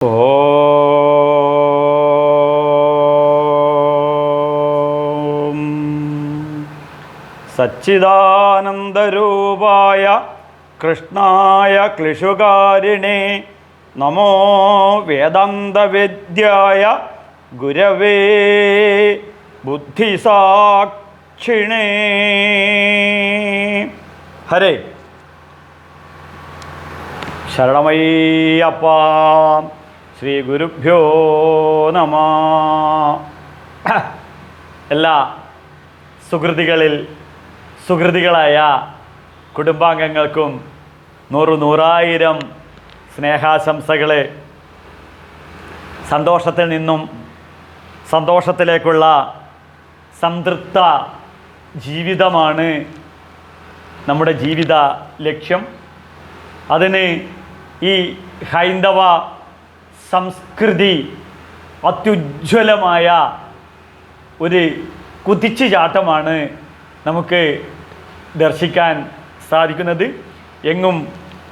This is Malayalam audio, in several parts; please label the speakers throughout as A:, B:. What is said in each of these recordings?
A: ഓം സച്ചിദാനന്ദരൂപായ കൃഷ്ണായ ക്ലിശുകാരിണേ നമോ വേദാന്തവേദ്യായ ഗുരവേ ബുദ്ധിസാക്ഷിണേ. ഹരേ ശരണമയ്യപ്പ. ശ്രീ ഗുരുഭ്യോ നമ. എല്ലാ സുഹൃതികളായ കുടുംബാംഗങ്ങൾക്കും നൂറായിരം സ്നേഹാശംസകൾ. സന്തോഷത്തിൽ നിന്നും സന്തോഷത്തിലേക്കുള്ള സംതൃപ്ത ജീവിതമാണ് നമ്മുടെ ജീവിത ലക്ഷ്യം. അതിന് ഈ ഹൈന്ദവ സംസ്കൃതി അത്യുജ്വലമായ ഒരു കുതിച്ചുചാട്ടമാണ് നമുക്ക് ദർശിക്കാൻ സാധിക്കുന്നത്. എങ്ങും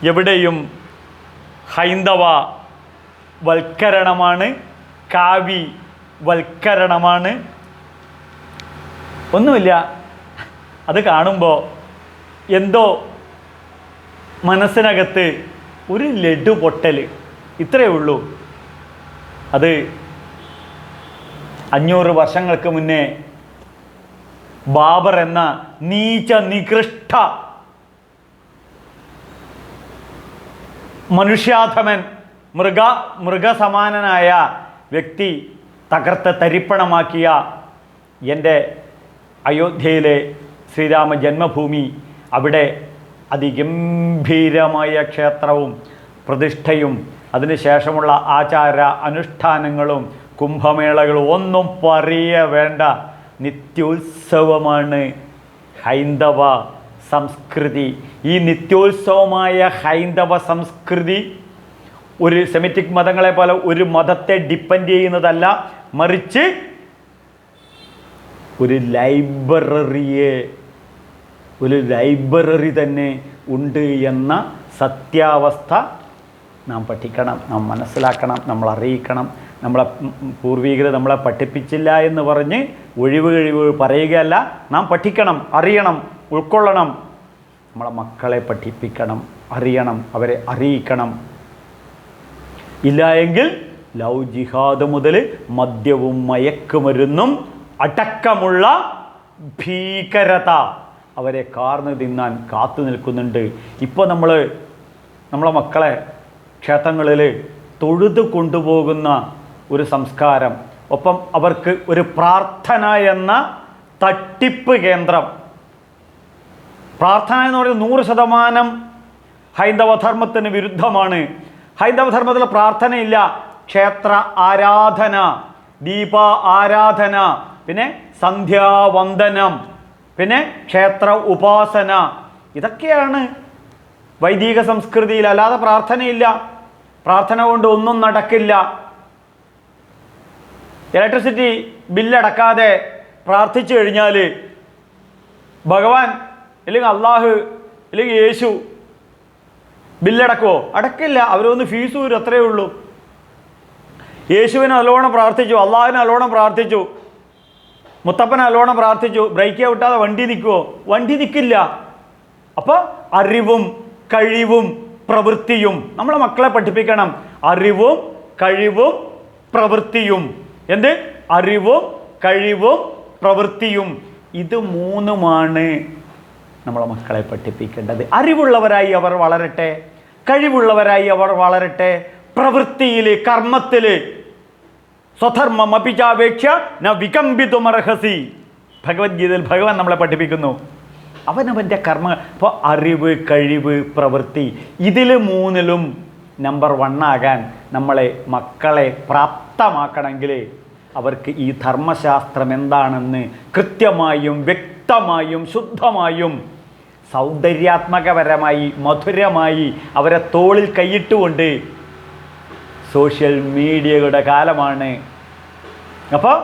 A: എവിടെയും ഹൈന്ദവ വൽക്കരണമാണ്, കാവി വൽക്കരണമാണ്. ഒന്നുമില്ല, അത് കാണുമ്പോൾ എന്തോ മനസ്സിനകത്ത് ഒരു ലഡു പൊട്ടൽ, ഇത്രയേ ഉള്ളൂ. അത് 500 വർഷങ്ങൾക്ക് മുന്നേ ബാബർ എന്ന നീച നികൃഷ്ട മനുഷ്യാധമൻ, മൃഗസമാനനായ വ്യക്തി തകർത്ത് തരിപ്പണമാക്കിയ എൻ്റെ അയോധ്യയിലെ ശ്രീരാമ ജന്മഭൂമി, അവിടെ അതിഗംഭീരമായ ക്ഷേത്രവും പ്രതിഷ്ഠയും അതിനുശേഷമുള്ള ആചാര അനുഷ്ഠാനങ്ങളും കുംഭമേളകളും ഒന്നും പറയ വേണ്ട. നിത്യോത്സവമാണ് ഹൈന്ദവ സംസ്കൃതി. ഈ നിത്യോത്സവമായ ഹൈന്ദവ സംസ്കൃതി ഒരു സെമിറ്റിക് മതങ്ങളെ പോലെ ഒരു മതത്തെ ഡിപ്പെൻഡ് ചെയ്യുന്നതല്ല, മറിച്ച് ഒരു ലൈബ്രറി തന്നെ ഉണ്ട് എന്ന സത്യാവസ്ഥ നാം പഠിക്കണം, നാം മനസ്സിലാക്കണം, നമ്മൾ അറിയിക്കണം. നമ്മളെ പൂർവികർ നമ്മളെ പഠിപ്പിച്ചില്ല എന്ന് പറഞ്ഞ് ഒഴിവ് പറയുകയല്ല, നാം പഠിക്കണം, അറിയണം, ഉൾക്കൊള്ളണം. നമ്മളെ മക്കളെ പഠിപ്പിക്കണം, അറിയണം, അവരെ അറിയിക്കണം. ഇല്ല എങ്കിൽ ലവ് ജിഹാദ് മുതൽ മദ്യവും മയക്കുമരുന്നും അടക്കമുള്ള ഭീകരത അവരെ കാർന്നു തിന്നാൻ കാത്തു നിൽക്കുന്നുണ്ട്. ഇപ്പോൾ നമ്മളെ മക്കളെ ക്ഷേത്രങ്ങളിൽ തൊഴുതു കൊണ്ടുപോകുന്ന ഒരു സംസ്കാരം, ഒപ്പം അവർക്ക് ഒരു പ്രാർത്ഥന എന്ന തട്ടിപ്പ് കേന്ദ്രം. പ്രാർത്ഥന എന്ന് പറയുന്നത് 100% ഹൈന്ദവധർമ്മത്തിന് വിരുദ്ധമാണ്. ഹൈന്ദവധർമ്മത്തിൽ പ്രാർത്ഥനയില്ല, ക്ഷേത്ര ആരാധന, ദീപ ആരാധന, പിന്നെ സന്ധ്യാവന്ദനം, പിന്നെ ക്ഷേത്ര ഉപാസന, ഇതൊക്കെയാണ് വൈദിക സംസ്കൃതിയിൽ. അല്ലാതെ പ്രാർത്ഥനയില്ല. പ്രാർത്ഥന കൊണ്ട് ഒന്നും നടക്കില്ല. ഇലക്ട്രിസിറ്റി ബില്ലടക്കാതെ പ്രാർത്ഥിച്ചു കഴിഞ്ഞാൽ ഭഗവാൻ അല്ലെങ്കിൽ അള്ളാഹു അല്ലെങ്കിൽ യേശു ബില്ലടക്കുമോ? അടക്കില്ല. അവരൊന്ന് ഫീസ് വരും, അത്രയേ ഉള്ളൂ. യേശുവിനെ നല്ലോണം പ്രാർത്ഥിച്ചു, അള്ളാഹുവിനെ നല്ലോണം പ്രാർത്ഥിച്ചു, മുത്തപ്പനെ നല്ലോണം പ്രാർത്ഥിച്ചു, ബ്രേക്ക് വിട്ടാതെ വണ്ടി നിൽക്കുമോ? വണ്ടി നിൽക്കില്ല. അപ്പോൾ അറിവും കഴിവും പ്രവൃത്തിയും നമ്മളെ മക്കളെ പഠിപ്പിക്കണം. അറിവും കഴിവും പ്രവൃത്തിയും. എന്ത്? അറിവും കഴിവും പ്രവൃത്തിയും. ഇത് 3മാണ് നമ്മളെ മക്കളെ പഠിപ്പിക്കേണ്ടത്. അറിവുള്ളവരായി അവർ വളരട്ടെ, കഴിവുള്ളവരായി അവർ വളരട്ടെ, പ്രവൃത്തിയിൽ കർമ്മത്തിൽ സ്വധർമ്മം അപിചാപേക്ഷ ന വികമ്പിതുമർഹസി. ഭഗവത്ഗീതയിൽ ഭഗവാൻ നമ്മളെ പഠിപ്പിക്കുന്നു. അവനവൻ്റെ കർമ്മ. അപ്പോൾ അറിവ് കഴിവ് പ്രവൃത്തി, ഇതിൽ 3ലും നമ്പർ 1 ആകാൻ നമ്മളെ മക്കളെ പ്രാപ്തമാക്കണമെങ്കിൽ അവർക്ക് ഈ ധർമ്മശാസ്ത്രം എന്താണെന്ന് കൃത്യമായും വ്യക്തമായും ശുദ്ധമായും സൗന്ദര്യാത്മകപരമായി മധുരമായി അവരെ തോളിൽ കൈയിട്ടുകൊണ്ട്. സോഷ്യൽ മീഡിയയുടെ കാലമാണ്. അപ്പോൾ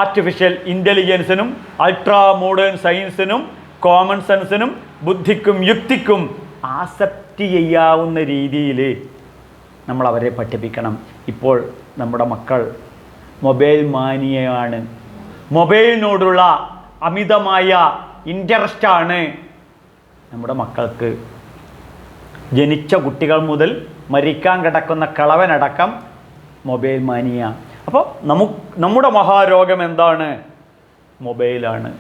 A: ആർട്ടിഫിഷ്യൽ ഇൻ്റലിജൻസിനും അൾട്രാ മോഡേൺ സയൻസിനും കോമൺ സെൻസിനും ബുദ്ധിക്കും യുക്തിക്കും ആസക്തി ചെയ്യാവുന്ന രീതിയിൽ നമ്മൾ അവരെ പഠിപ്പിക്കണം. ഇപ്പോൾ നമ്മുടെ മക്കൾ മൊബൈൽ മാനിയയാണ്. മൊബൈലിനോടുള്ള അമിതമായ ഇൻട്രസ്റ്റാണ് നമ്മുടെ മക്കൾക്ക്. ജനിച്ച കുട്ടികൾ മുതൽ മരിക്കാൻ കിടക്കുന്ന കിളവനടക്കം മൊബൈൽ മാനിയ. അപ്പോൾ നമ്മുടെ മഹാരോഗം എന്താണ്? മൊബൈലാണ്.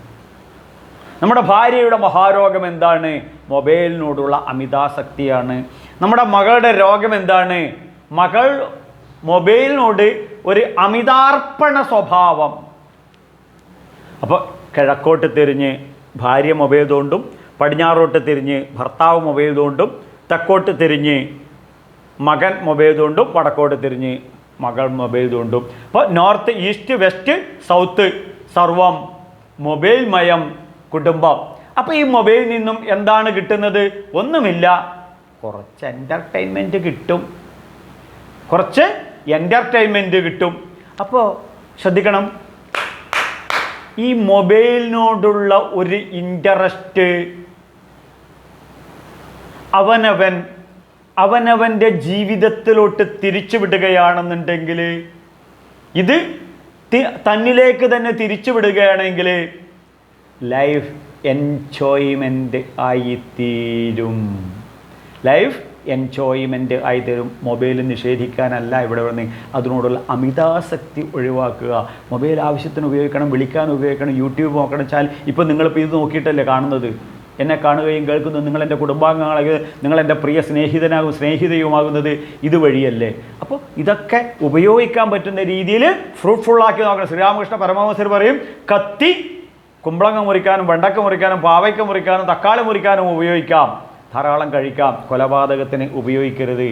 A: നമ്മുടെ ഭാര്യയുടെ മഹാരോഗം എന്താണ്? മൊബൈലിനോടുള്ള അമിതാസക്തിയാണ്. നമ്മുടെ മകളുടെ രോഗം എന്താണ്? മകൾ മൊബൈലിനോട് ഒരു അമിതാർപ്പണ സ്വഭാവം. അപ്പോൾ കിഴക്കോട്ട് തിരിഞ്ഞ് ഭാര്യ മൊബൈൽ തോണ്ടും, പടിഞ്ഞാറോട്ട് തിരിഞ്ഞ് ഭർത്താവ് മൊബൈൽ തോണ്ടും, തെക്കോട്ട് തിരിഞ്ഞ് മകൻ മൊബൈൽ തോണ്ടും, വടക്കോട്ട് തിരിഞ്ഞ് മകൾ മൊബൈൽ തോണ്ടും. അപ്പോൾ നോർത്ത് ഈസ്റ്റ് വെസ്റ്റ് സൗത്ത് സർവം മൊബൈൽ മയം കുടുംബം. അപ്പോൾ ഈ മൊബൈലിൽ നിന്നും എന്താണ് കിട്ടുന്നത്? ഒന്നുമില്ല, കുറച്ച് എൻ്റർടൈൻമെൻറ്റ് കിട്ടും, കുറച്ച് എൻ്റർടൈൻമെൻറ്റ് കിട്ടും. അപ്പോൾ ശ്രദ്ധിക്കണം, ഈ മൊബൈലിനോടുള്ള ഒരു ഇൻട്രസ്റ്റ് അവനവൻ്റെ ജീവിതത്തിലോട്ട് തിരിച്ചു വിടുകയാണെന്നുണ്ടെങ്കിൽ, ഇത് തന്നിലേക്ക് തന്നെ തിരിച്ചു വിടുകയാണെങ്കിൽ ലൈഫ് എൻജോയ്മെൻ്റ് ആയിത്തീരും. ലൈഫ് എൻജോയ്മെൻറ്റ് ആയിത്തീരും. മൊബൈൽ നിഷേധിക്കാനല്ല ഇവിടെ വന്ന്, അതിനോടുള്ള അമിതാസക്തി ഒഴിവാക്കുക. മൊബൈൽ ആവശ്യത്തിന് ഉപയോഗിക്കണം, വിളിക്കാൻ ഉപയോഗിക്കണം, യൂട്യൂബ് നോക്കണം. വെച്ചാൽ ഇപ്പോൾ നിങ്ങളിപ്പോൾ ഇത് നോക്കിയിട്ടല്ലേ കാണുന്നത്. എന്നെ കാണുകയും കേൾക്കുന്നത്, നിങ്ങളെൻ്റെ കുടുംബാംഗങ്ങളെ, നിങ്ങളെൻ്റെ പ്രിയ സ്നേഹിതയുമാകുന്നത് ഇതുവഴിയല്ലേ. അപ്പോൾ ഇതൊക്കെ ഉപയോഗിക്കാൻ പറ്റുന്ന രീതിയിൽ ഫ്രൂട്ട്ഫുള്ളാക്കി നോക്കണം. ശ്രീരാമകൃഷ്ണ പരമഹംസർ പറയും, കത്തി കുമ്പളങ്ങ മുറിക്കാനും വെണ്ടക്ക മുറിക്കാനും പാവയ്ക്ക മുറിക്കാനും തക്കാളി മുറിക്കാനും ഉപയോഗിക്കാം, ധാരാളം കഴിക്കാം. കൊലപാതകത്തിന് ഉപയോഗിക്കരുത്.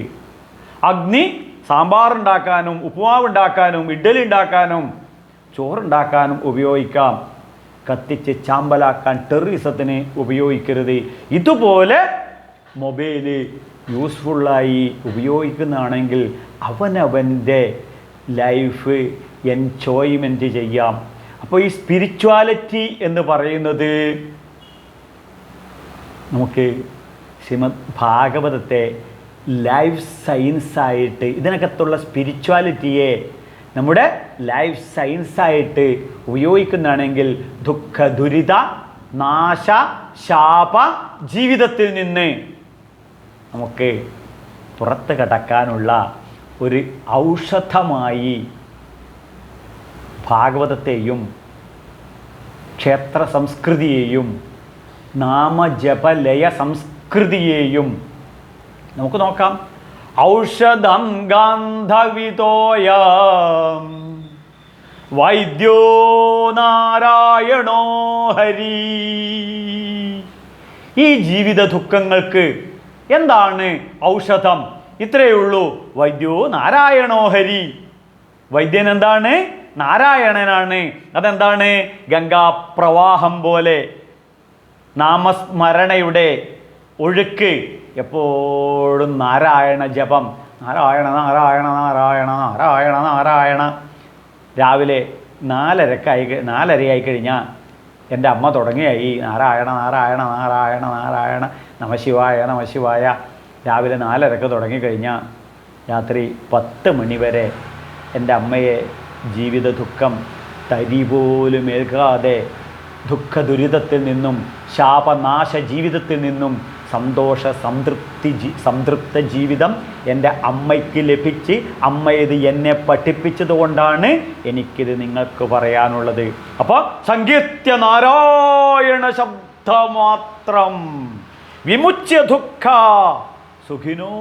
A: അഗ്നി സാമ്പാറുണ്ടാക്കാനും ഉപ്പുമാവുണ്ടാക്കാനും ഇഡ്ഡലി ഉണ്ടാക്കാനും ചോറുണ്ടാക്കാനും ഉപയോഗിക്കാം. കത്തിച്ച് ചാമ്പലാക്കാൻ ടെററിസത്തിന് ഉപയോഗിക്കരുത്. ഇതുപോലെ മൊബൈല് യൂസ്ഫുള്ളായി ഉപയോഗിക്കുന്നതാണെങ്കിൽ അവനവൻ്റെ ലൈഫ് എൻജോയ്മെൻറ്റ് ചെയ്യാം. അപ്പോൾ ഈ സ്പിരിച്വാലിറ്റി എന്ന് പറയുന്നത് നമുക്ക് ശ്രീമദ് ഭാഗവതത്തെ ലൈഫ് സയൻസായിട്ട്, ഇതിനകത്തുള്ള സ്പിരിച്വാലിറ്റിയെ നമ്മുടെ ലൈഫ് സയൻസായിട്ട് ഉപയോഗിക്കുന്നതാണെങ്കിൽ ദുഃഖ ദുരിത നാശ ശാപ ജീവിതത്തിൽ നിന്ന് നമുക്ക് പുറത്ത് കടക്കാനുള്ള ഒരു ഔഷധമായി ഭാഗവതത്തെയും ക്ഷേത്ര സംസ്കൃതിയെയും നാമജപലയ സംസ്കൃതിയെയും നമുക്ക് നോക്കാം. ഔഷധം ഗാന്ധവിതോയം വൈദ്യോ നാരായണോ ഹരി. ഈ ജീവിത ദുഃഖങ്ങൾക്ക് എന്താണ് ഔഷധം? ഇത്രയേ ഉള്ളൂ, വൈദ്യോ നാരായണോ ഹരി. വൈദ്യൻ എന്താണ്? നാരായണനാണ്. അതെന്താണ്? ഗംഗാപ്രവാഹം പോലെ നാമസ്മരണയുടെ ഒഴുക്ക്, എപ്പോഴും നാരായണ ജപം, നാരായണ നാരായണ നാരായണ നാരായണ നാരായണ. രാവിലെ 4:30 കഴിഞ്ഞാൽ എൻ്റെ അമ്മ തുടങ്ങിയായി നാരായണ നാരായണ നാരായണ നാരായണ നമശിവായ നമശിവായ. രാവിലെ 4:30 തുടങ്ങിക്കഴിഞ്ഞാൽ രാത്രി 10 മണി വരെ എൻ്റെ അമ്മയെ ജീവിത ദുഃഖം തരി പോലും ഏൽക്കാതെ, ദുഃഖ ദുരിതത്തിൽ നിന്നും ശാപനാശ ജീവിതത്തിൽ നിന്നും സന്തോഷ സംതൃപ്ത ജീവിതം എൻ്റെ അമ്മയ്ക്ക് ലഭിച്ച്, അമ്മ ഇത് എന്നെ പഠിപ്പിച്ചതുകൊണ്ടാണ് എനിക്കിത് നിങ്ങൾക്ക് പറയാനുള്ളത്. അപ്പോൾ സങ്കീർത്യ നാരായണ ശബ്ദമാത്രം വിമുച്യ ദുഃഖ സുഖിനോ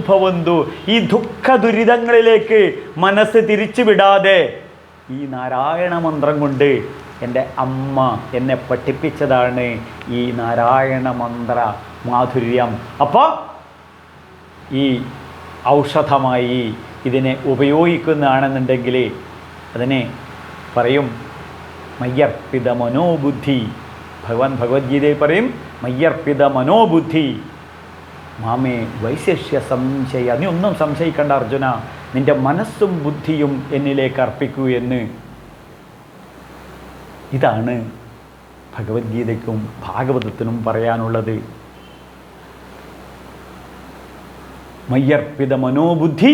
A: ഭവന്തു. ഈ ദുഃഖ ദുരിതങ്ങളിലേക്ക് മനസ്സ് തിരിച്ചുവിടാതെ ഈ നാരായണ മന്ത്രം കൊണ്ട് എൻ്റെ അമ്മ എന്നെ പഠിപ്പിച്ചതാണ് ഈ നാരായണ മന്ത്ര മാധുര്യം. അപ്പോൾ ഈ ഔഷധമായി ഇതിനെ ഉപയോഗിക്കുന്നതാണെന്നുണ്ടെങ്കിൽ അതിനെ പറയും മയ്യർപ്പിത മനോബുദ്ധി. ഭഗവത്ഗീതയിൽ പറയും മയ്യർപ്പിത മനോബുദ്ധി മാമേ വൈശിഷ്യ സംശയ. നീ ഒന്നും സംശയിക്കേണ്ട അർജുന, നിൻ്റെ മനസ്സും ബുദ്ധിയും എന്നിലേക്ക് അർപ്പിക്കൂ എന്ന്. ഇതാണ് ഭഗവത്ഗീതയ്ക്കും ഭാഗവതത്തിനും പറയാനുള്ളത്. മയ്യർപ്പിത മനോബുദ്ധി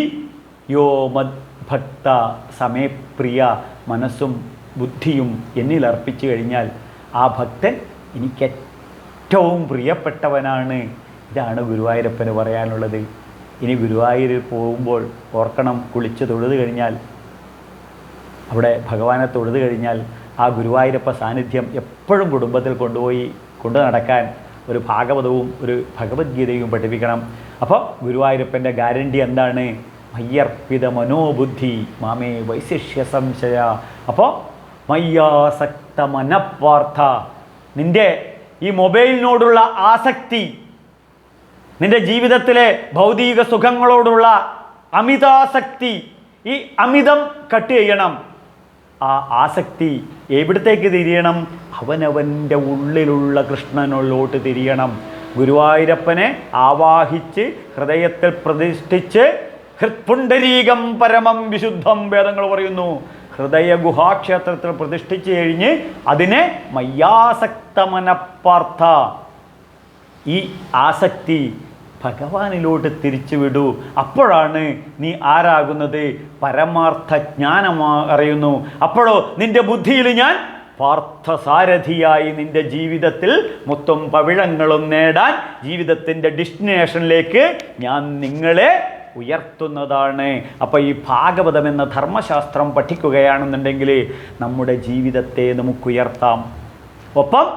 A: യോ മദ്ഭക്ത സമയപ്രിയ. മനസ്സും ബുദ്ധിയും എന്നിൽ അർപ്പിച്ചു കഴിഞ്ഞാൽ ആ ഭക്തൻ എനിക്ക് ഏറ്റവും പ്രിയപ്പെട്ടവനാണ്. ഇതാണ് ഗുരുവായൂരപ്പന് പറയാനുള്ളത്. ഇനി ഗുരുവായൂരിൽ പോകുമ്പോൾ ഓർക്കണം, കുളിച്ച് തൊഴുത് കഴിഞ്ഞാൽ, അവിടെ ഭഗവാനെ തൊഴുത് കഴിഞ്ഞാൽ ആ ഗുരുവായൂരപ്പ സാന്നിധ്യം എപ്പോഴും കുടുംബത്തിൽ കൊണ്ടു നടക്കാൻ ഒരു ഭാഗവതവും ഒരു ഭഗവത്ഗീതയും പഠിപ്പിക്കണം. അപ്പോൾ ഗുരുവായൂരപ്പൻ്റെ ഗ്യാരണ്ടി എന്താണ്? മയ്യർപ്പിത മനോബുദ്ധി മാമേ വൈശിഷ്യ സംശയ. അപ്പോൾ മയ്യാസക്ത മനഃപാർത്ഥ, നിൻ്റെ ഈ മൊബൈലിനോടുള്ള ആസക്തി, നിൻ്റെ ജീവിതത്തിലെ ഭൗതിക സുഖങ്ങളോടുള്ള അമിതാസക്തി, ഈ അമിതം കട്ട് ചെയ്യണം. ആ ആസക്തി എവിടത്തേക്ക് തിരിയണം? അവനവൻ്റെ ഉള്ളിലുള്ള കൃഷ്ണനിലോട്ട് തിരിയണം. ഗുരുവായൂരപ്പനെ ആവാഹിച്ച് ഹൃദയത്തിൽ പ്രതിഷ്ഠിച്ച് ഹൃത്പുണ്ടരീകം പരമം വിശുദ്ധം വേദങ്ങൾ പറയുന്നു. ഹൃദയ ഗുഹാക്ഷേത്രത്തിൽ പ്രതിഷ്ഠിച്ച് കഴിഞ്ഞ് അതിനെ മയ്യാസക്ത മനഃപാർത്ഥ, ഈ ആസക്തി ഭഗവാനിലോട്ട് തിരിച്ചുവിടൂ. അപ്പോഴാണ് നീ ആരാകുന്നത്? പരമാർത്ഥ ജ്ഞാനം അറിയുന്നു. അപ്പോഴോ നിന്റെ ബുദ്ധിയിൽ ഞാൻ പാർത്ഥസാരഥിയായി നിന്റെ ജീവിതത്തിൽ മൊത്തം പവിഴങ്ങളും നേടാൻ ജീവിതത്തിൻ്റെ ഡെസ്റ്റിനേഷനിലേക്ക് ഞാൻ നിങ്ങളെ ഉയർത്തുന്നതാണ്. അപ്പോൾ ഈ ഭാഗവതം എന്ന ധർമ്മശാസ്ത്രം പഠിക്കുകയാണെന്നുണ്ടെങ്കിൽ നമ്മുടെ ജീവിതത്തെ നമുക്കുയർത്താം. ഒപ്പം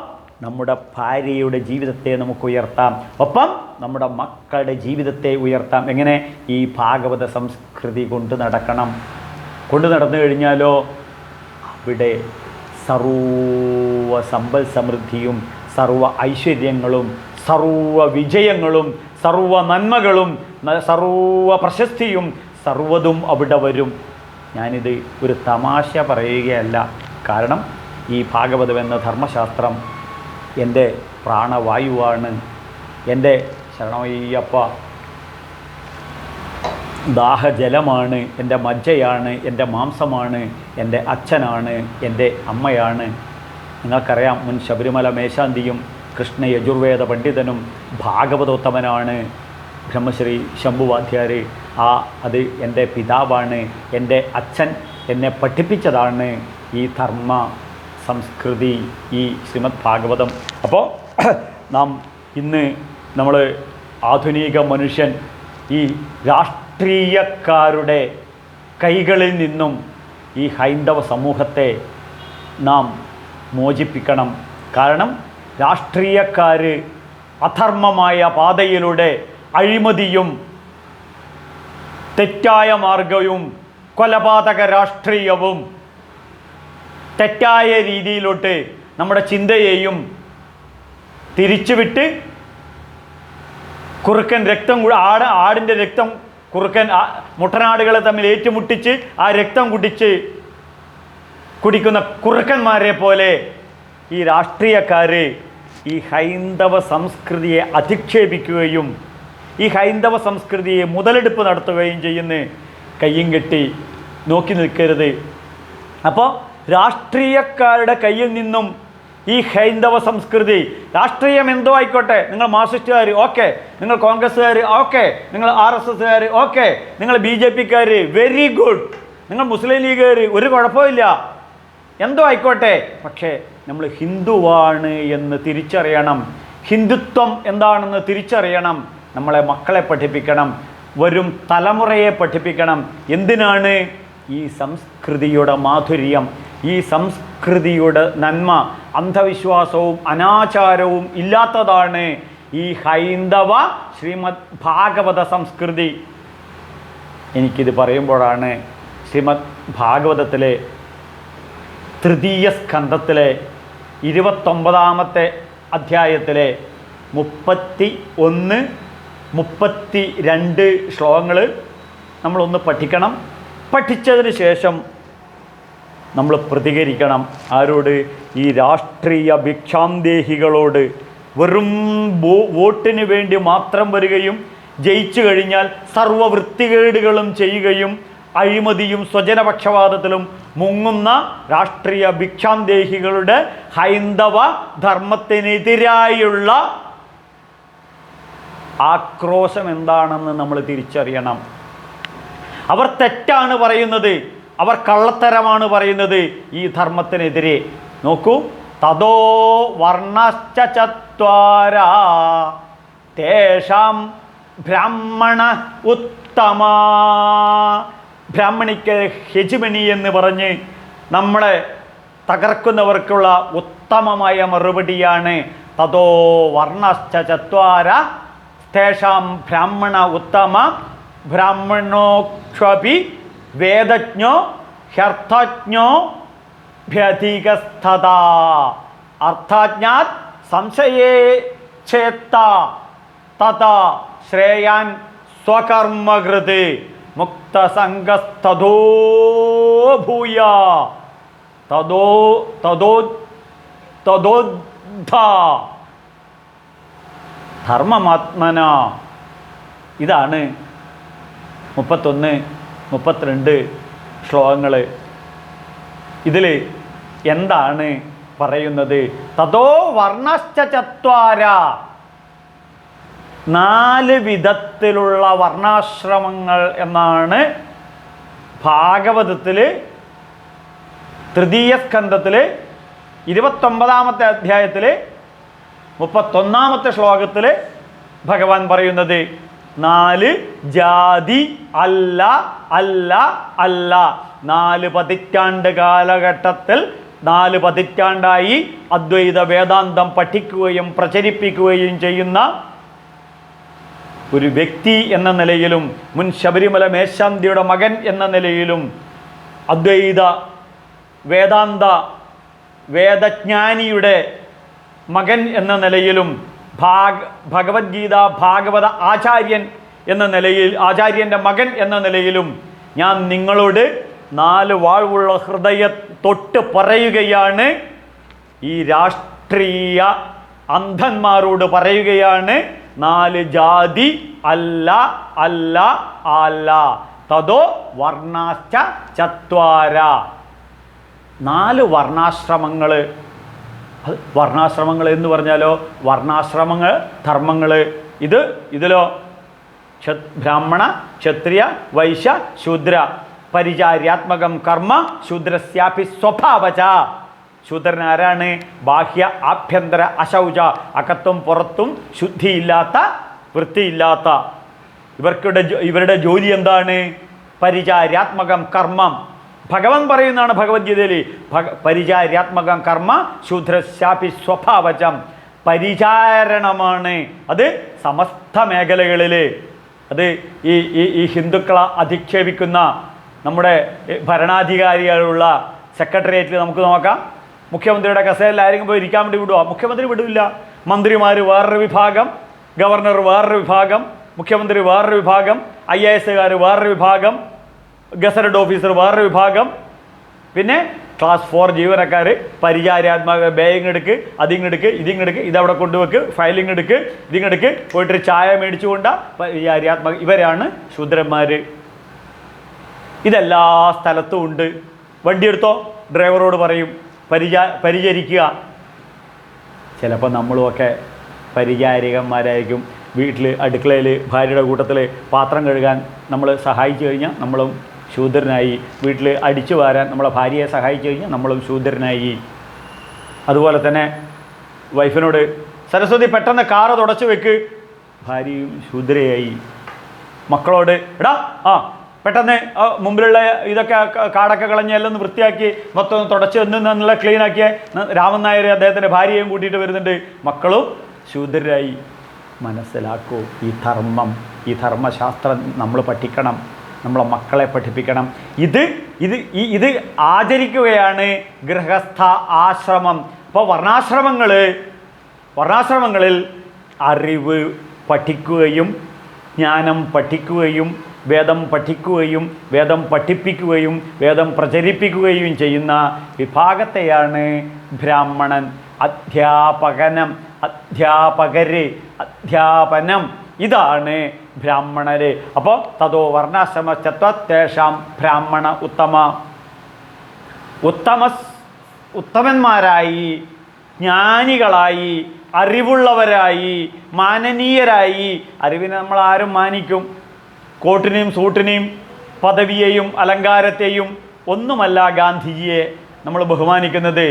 A: നമ്മുടെ ഭാര്യയുടെ ജീവിതത്തെ നമുക്ക് ഉയർത്താം. ഒപ്പം നമ്മുടെ മക്കളുടെ ജീവിതത്തെ ഉയർത്താം. എങ്ങനെ? ഈ ഭാഗവത സംസ്കൃതി കൊണ്ടു നടന്നു കഴിഞ്ഞാലോ അവിടെ സർവ സമ്പൽ സമൃദ്ധിയും സർവ ഐശ്വര്യങ്ങളും സർവ വിജയങ്ങളും സർവ നന്മകളും സർവ പ്രശസ്തിയും സർവ്വതും അവിടെ വരും. ഞാനിത് ഒരു തമാശ പറയുകയല്ല. കാരണം ഈ ഭാഗവതം എന്ന ധർമ്മശാസ്ത്രം എൻ്റെ പ്രാണവായുവാണ്. എൻ്റെ ശരണമയ്യപ്പ ദാഹജലമാണ്, എൻ്റെ മജ്ജയാണ്, എൻ്റെ മാംസമാണ്, എൻ്റെ അച്ഛനാണ്, എൻ്റെ അമ്മയാണ്. നിങ്ങൾക്കറിയാം, മുൻ ശബരിമല മേശാന്തിയും കൃഷ്ണ യജുർവേദ പണ്ഡിതനും ഭാഗവതോത്തമനാണ് ബ്രഹ്മശ്രീ ശംഭുവാദ്യാർ. അത് എൻ്റെ പിതാവാണ്. എൻ്റെ അച്ഛൻ എന്നെ പഠിപ്പിച്ചതാണ് ഈ ധർമ്മ സംസ്കൃതി, ഈ ശ്രീമദ് ഭാഗവതം. അപ്പോൾ നമ്മൾ ആധുനിക മനുഷ്യൻ ഈ രാഷ്ട്രീയക്കാരുടെ കൈകളിൽ നിന്നും ഈ ഹൈന്ദവ സമൂഹത്തെ നാം മോചിപ്പിക്കണം. കാരണം രാഷ്ട്രീയക്കാർ അധർമ്മമായ പാതയിലൂടെ അഴിമതിയും തെറ്റായ മാർഗവും കൊലപാതക രാഷ്ട്രീയവും തെറ്റായ രീതിയിലോട്ട് നമ്മുടെ ചിന്തയെയും തിരിച്ചുവിട്ട് കുറുക്കൻ രക്തം ആടിൻ്റെ രക്തം കുറുക്കൻ മുട്ടനാടുകളെ തമ്മിൽ ഏറ്റുമുട്ടിച്ച് ആ രക്തം കുടിക്കുന്ന കുറുക്കന്മാരെ പോലെ ഈ രാഷ്ട്രീയക്കാർ ഈ ഹൈന്ദവ സംസ്കൃതിയെ അധിക്ഷേപിക്കുകയും ഈ ഹൈന്ദവ സംസ്കൃതിയെ മുതലെടുപ്പ് നടത്തുകയും ചെയ്യുന്ന കയ്യും കെട്ടി നോക്കി നിൽക്കരുത്. അപ്പോൾ രാഷ്ട്രീയക്കാരുടെ കയ്യിൽ നിന്നും ഈ ഹൈന്ദവ സംസ്കൃതി, രാഷ്ട്രീയം എന്തോ ആയിക്കോട്ടെ, നിങ്ങൾ മാർക്സിസ്റ്റുകാർ ഓക്കെ, നിങ്ങൾ കോൺഗ്രസ്സുകാർ ഓക്കെ, നിങ്ങൾ RSSകാർ ഓക്കെ, നിങ്ങൾ BJPക്കാർ വെരി ഗുഡ്, നിങ്ങൾ മുസ്ലിം ലീഗുകാർ ഒരു കുഴപ്പമില്ല, എന്തോ ആയിക്കോട്ടെ. പക്ഷേ നമ്മൾ ഹിന്ദുവാണ് എന്ന് തിരിച്ചറിയണം. ഹിന്ദുത്വം എന്താണെന്ന് തിരിച്ചറിയണം. നമ്മളെ മക്കളെ പഠിപ്പിക്കണം, വരും തലമുറയെ പഠിപ്പിക്കണം. എന്തിനാണ്? ഈ സംസ്കൃതിയുടെ മാധുര്യം, ഈ സംസ്കൃതിയുടെ നന്മ, അന്ധവിശ്വാസവും അനാചാരവും ഇല്ലാത്തതാണ് ഈ ഹൈന്ദവ ശ്രീമദ് ഭാഗവത സംസ്കൃതി. എനിക്കിത് പറയുമ്പോഴാണ് ശ്രീമദ് ഭാഗവതത്തിലെ തൃതീയ സ്കന്ധത്തിലെ 29ാമത്തെ അധ്യായത്തിലെ 31, 32 ശ്ലോകങ്ങൾ നമ്മളൊന്ന് പഠിക്കണം. പഠിച്ചതിന് ശേഷം നമ്മൾ പ്രതികരിക്കണം. ആരോട്? ഈ രാഷ്ട്രീയ ഭിക്ഷാന്തേഹികളോട്. വെറും വോട്ടിന് വേണ്ടി മാത്രം വരികയും ജയിച്ചു കഴിഞ്ഞാൽ സർവ്വവൃത്തികേടുകളും ചെയ്യുകയും അഴിമതിയും സ്വജനപക്ഷപാതത്തിലും മുങ്ങുന്ന രാഷ്ട്രീയ ഭിക്ഷാന്തേഹികളുടെ ഹൈന്ദവ ധർമ്മത്തിനെതിരായുള്ള ആക്രോശം എന്താണെന്ന് നമ്മൾ തിരിച്ചറിയണം. അവർ തെറ്റാണ് പറയുന്നത്, അവർ കള്ളത്തരമാണ് പറയുന്നത് ഈ ധർമ്മത്തിനെതിരെ. നോക്കൂ, തതോ വർണ്ണശ്ച ചത്വാരാ തേഷാം ബ്രാഹ്മണ ഉത്തമ. ബ്രാഹ്മണിക്ക് ഹെജിമണി എന്ന് പറഞ്ഞ് നമ്മളെ തകർക്കുന്നവർക്കുള്ള ഉത്തമമായ മറുപടിയാണ് തതോ വർണ്ണശ്ച ചത്വാര തേഷാം ബ്രാഹ്മണ ഉത്തമ. ബ്രാഹ്മണോക്ഷപി വേദജ്ഞോ ഹ്യർത്ഥജ്ഞോ ഭ്യധികസ്ഥത. അർത്ഥാജ്ഞാത് സംശയേ ചേത്ത തഥാ ശ്രേയാൻ സ്വകർമ്മകൃത് മുക്തസംഗസ്തോ ഭൂയ തദോദ്ധ ധർമ്മമാത്മന. ഇതാണ് 31, 32 ശ്ലോകങ്ങൾ. ഇതിൽ എന്താണ് പറയുന്നത്? തതോ വർണ്ണശ്ച ചത്വാര, 4 വിധത്തിലുള്ള വർണ്ണാശ്രമങ്ങൾ എന്നാണ് ഭാഗവതത്തിൽ തൃതീയ സ്കന്ധത്തിൽ 29-ാമത്തെ അധ്യായത്തിൽ 31-ാമത്തെ ശ്ലോകത്തിൽ ഭഗവാൻ പറയുന്നത്. 4 ജാതി അല്ല അല്ല അല്ല. 4 പതിറ്റാണ്ട് കാലഘട്ടത്തിൽ 4 പതിറ്റാണ്ടായി അദ്വൈത വേദാന്തം പഠിക്കുകയും പ്രചരിപ്പിക്കുകയും ചെയ്യുന്ന ഒരു വ്യക്തി എന്ന നിലയിലും മുൻ ശബരിമല മേശാന്തിയുടെ മകൻ എന്ന നിലയിലും അദ്വൈത വേദാന്ത വേദജ്ഞാനിയുടെ മകൻ എന്ന നിലയിലും ഭഗവത്ഗീത ഭാഗവത ആചാര്യൻ എന്ന നിലയിൽ ആചാര്യൻ്റെ മകൻ എന്ന നിലയിലും ഞാൻ നിങ്ങളോട് 4 വാൾവുള്ള ഹൃദയ തൊട്ട് പറയുകയാണ്. ഈ രാഷ്ട്രീയ അന്ധന്മാരോട് പറയുകയാണ്, 4 ജാതി അല്ല അല്ല അല്ല. തതോ വർണ്ണാശ്ച ചത്വാര, 4 വർണ്ണാശ്രമങ്ങൾ. വർണ്ണാശ്രമങ്ങൾ എന്ന് പറഞ്ഞാലോ, വർണ്ണാശ്രമങ്ങൾ ധർമ്മങ്ങൾ. ഇതിലോ ബ്രാഹ്മണ ക്ഷത്രിയ വൈശ്യ ശൂദ്ര പരിചാര്യാത്മകം കർമ്മ ശൂദ്രസ്യാപി സ്വഭാവച. ശൂദ്രൻ ആരാണ്? ബാഹ്യ ആഭ്യന്തര അശൗച, അകത്തും പുറത്തും ശുദ്ധിയില്ലാത്ത വൃത്തിയില്ലാത്ത. ഇവരുടെ ജോലി എന്താണ്? പരിചാര്യാത്മകം കർമ്മം. ഭഗവാൻ പറയുന്നതാണ് ഭഗവത്ഗീതയിൽ, പരിചാര്യാത്മകം കർമ്മ ശൂദ്രസ്യാപി സ്വഭാവചം. പരിചാരണമാണ് അത് സമസ്ത മേഖലകളിൽ. അത് ഈ ഹിന്ദുക്കളെ അധിക്ഷേപിക്കുന്ന നമ്മുടെ ഭരണാധികാരികളുള്ള സെക്രട്ടേറിയറ്റിൽ നമുക്ക് നോക്കാം. മുഖ്യമന്ത്രിയുടെ കസേരയിൽ ആരെങ്കിലും പോയി ഇരിക്കാൻ വേണ്ടി വിടുക? മുഖ്യമന്ത്രി വിടില്ല. മന്ത്രിമാർ വേറൊരു വിഭാഗം, ഗവർണർ വേറൊരു വിഭാഗം, മുഖ്യമന്ത്രി വേറൊരു വിഭാഗം, IAS വേറൊരു വിഭാഗം, ഗസറ്റഡ് ഓഫീസർ വേറൊരു വിഭാഗം, പിന്നെ ക്ലാസ് 4 ജീവനക്കാർ പരിചാര്യാത്മക ബേയിങ്ങെടുക്ക്, അതിങ്ങെടുക്ക്, ഇതിങ്ങെടുക്ക്, ഇതവിടെ കൊണ്ടുവെക്ക്, ഫയലിംഗ് എടുക്ക്, ഇതിങ്ങെടുക്ക്, പോയിട്ടൊരു ചായ മേടിച്ചുകൊണ്ട പരിചാര്യാത്മക. ഇവരാണ് ശൂദ്രന്മാർ. ഇതെല്ലാ സ്ഥലത്തും ഉണ്ട്. വണ്ടിയെടുത്തോ, ഡ്രൈവറോട് പറയും പരിചരിക്കുക. ചിലപ്പോൾ നമ്മളുമൊക്കെ പരിചാരികന്മാരായിരിക്കും. വീട്ടിൽ അടുക്കളയിൽ ഭാര്യയുടെ കൂട്ടത്തിൽ പാത്രം കഴുകാൻ നമ്മൾ സഹായിച്ചു കഴിഞ്ഞാൽ നമ്മളും ശൂദ്രനായി. വീട്ടിൽ അടിച്ചു വാരാൻ നമ്മളെ ഭാര്യയെ സഹായിച്ചു കഴിഞ്ഞാൽ നമ്മളും ശൂദ്രനായി. അതുപോലെ തന്നെ വൈഫിനോട് സരസ്വതി പെട്ടെന്ന് കാറ് തുടച്ചു വെക്ക്, ഭാര്യയും ശൂദ്രയായി. മക്കളോട് എടാ പെട്ടെന്ന് മുമ്പിലുള്ള ഇതൊക്കെ കാടൊക്കെ കളഞ്ഞ് എല്ലാം ഒന്ന് വൃത്തിയാക്കി മൊത്തം തുടച്ച് എന്നുള്ള ക്ലീനാക്കിയ രാമൻ നായർ അദ്ദേഹത്തിൻ്റെ ഭാര്യയും കൂട്ടിയിട്ട് വരുന്നുണ്ട്. മക്കളും ശൂദ്രരായി. മനസ്സിലാക്കൂ, ഈ ധർമ്മശാസ്ത്രം നമ്മൾ പഠിക്കണം, നമ്മളെ മക്കളെ പഠിപ്പിക്കണം. ഇത് ആചരിക്കുകയാണ് ഗൃഹസ്ഥ ആശ്രമം. അപ്പോൾ വർണ്ണാശ്രമങ്ങളിൽ അറിവ് പഠിക്കുകയും ജ്ഞാനം പഠിക്കുകയും വേദം പഠിക്കുകയും വേദം പഠിപ്പിക്കുകയും വേദം പ്രചരിപ്പിക്കുകയും ചെയ്യുന്ന വിഭാഗത്തെയാണ് ബ്രാഹ്മണൻ. അധ്യാപനം ഇതാണ് ബ്രാഹ്മണര്. അപ്പോൾ തതോ വർണ്ണാശ്രമശ്ചത്വേഷാം ബ്രാഹ്മണ ഉത്തമന്മാരായി ജ്ഞാനികളായി അറിവുള്ളവരായി, മാനനീയരായി. അറിവിനെ നമ്മൾ ആരും മാനിക്കും? കോട്ടിനെയും സൂട്ടിനെയും പദവിയെയും അലങ്കാരത്തെയും ഒന്നുമല്ല ഗാന്ധിജിയെ നമ്മൾ ബഹുമാനിക്കുന്നത്.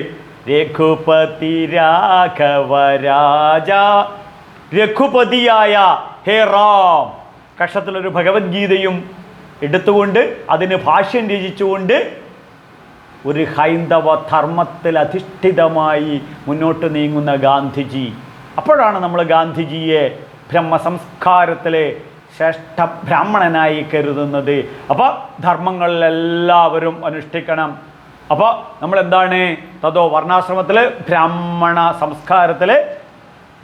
A: രഘുപതി രാഘവ രാജ, രഘുപതിയായ ഹേ റാം. കക്ഷത്തിലൊരു ഭഗവത്ഗീതയും എടുത്തുകൊണ്ട് അതിന് ഭാഷ്യം രചിച്ചുകൊണ്ട് ഒരു ഹൈന്ദവ ധർമ്മത്തിൽ അധിഷ്ഠിതമായി മുന്നോട്ട് നീങ്ങുന്ന ഗാന്ധിജി. അപ്പോഴാണ് നമ്മൾ ഗാന്ധിജിയെ ബ്രഹ്മസംസ്കാരത്തിലെ ശ്രേഷ്ഠ ബ്രാഹ്മണനായി കരുതുന്നത്. അപ്പോൾ ധർമ്മങ്ങളിലെല്ലാവരും അനുഷ്ഠിക്കണം. അപ്പോൾ നമ്മളെന്താണ്? തതോ വർണ്ണാശ്രമത്തിൽ ബ്രാഹ്മണ സംസ്കാരത്തിൽ